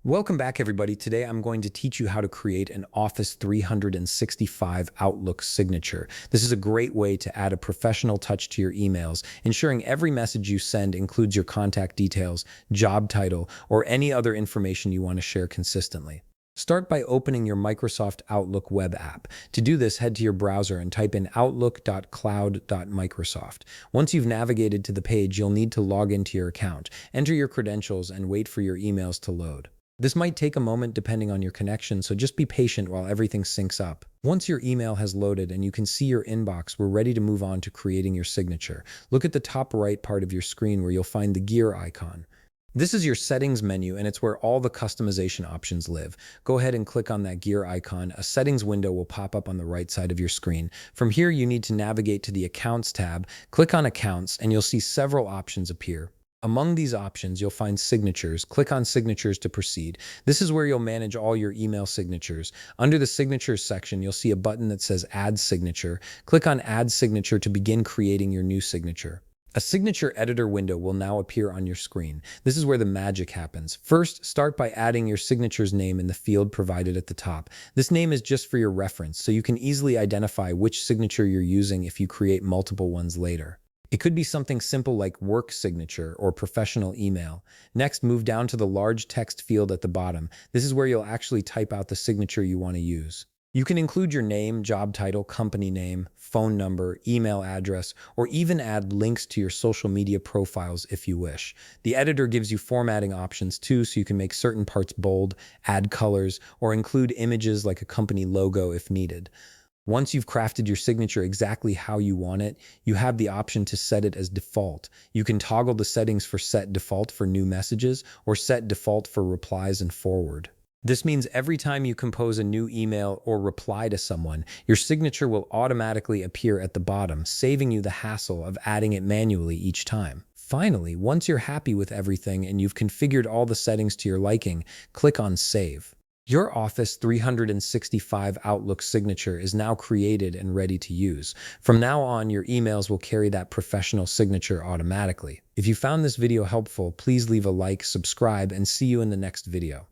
Welcome back, everybody. Today, I'm going to teach you how to create an Office 365 Outlook signature. This is a great way to add a professional touch to your emails, ensuring every message you send includes your contact details, job title, or any other information you want to share consistently. Start by opening your Microsoft Outlook web app. To do this, head to your browser and type in outlook.cloud.microsoft. Once you've navigated to the page, you'll need to log into your account, enter your credentials, and wait for your emails to load. This might take a moment depending on your connection, so just be patient while everything syncs up. Once your email has loaded and you can see your inbox, we're ready to move on to creating your signature. Look at the top right part of your screen where you'll find the gear icon. This is your settings menu, and it's where all the customization options live. Go ahead and click on that gear icon. A settings window will pop up on the right side of your screen. From here, you need to navigate to the Accounts tab. Click on Accounts, and you'll see several options appear. Among these options, you'll find Signatures. Click on Signatures to proceed. This is where you'll manage all your email signatures. Under the Signatures section, you'll see a button that says Add Signature. Click on Add Signature to begin creating your new signature. A signature editor window will now appear on your screen. This is where the magic happens. First, start by adding your signature's name in the field provided at the top. This name is just for your reference, so you can easily identify which signature you're using if you create multiple ones later. It could be something simple like work signature or professional email. Next, move down to the large text field at the bottom. This is where you'll actually type out the signature you want to use. You can include your name, job title, company name, phone number, email address, or even add links to your social media profiles if you wish. The editor gives you formatting options too, so you can make certain parts bold, add colors, or include images like a company logo if needed. Once you've crafted your signature exactly how you want it, you have the option to set it as default. You can toggle the settings for set default for new messages or set default for replies and forward. This means every time you compose a new email or reply to someone, your signature will automatically appear at the bottom, saving you the hassle of adding it manually each time. Finally, once you're happy with everything and you've configured all the settings to your liking, click on Save. Your Office 365 Outlook signature is now created and ready to use. From now on, your emails will carry that professional signature automatically. If you found this video helpful, please leave a like, subscribe, and see you in the next video.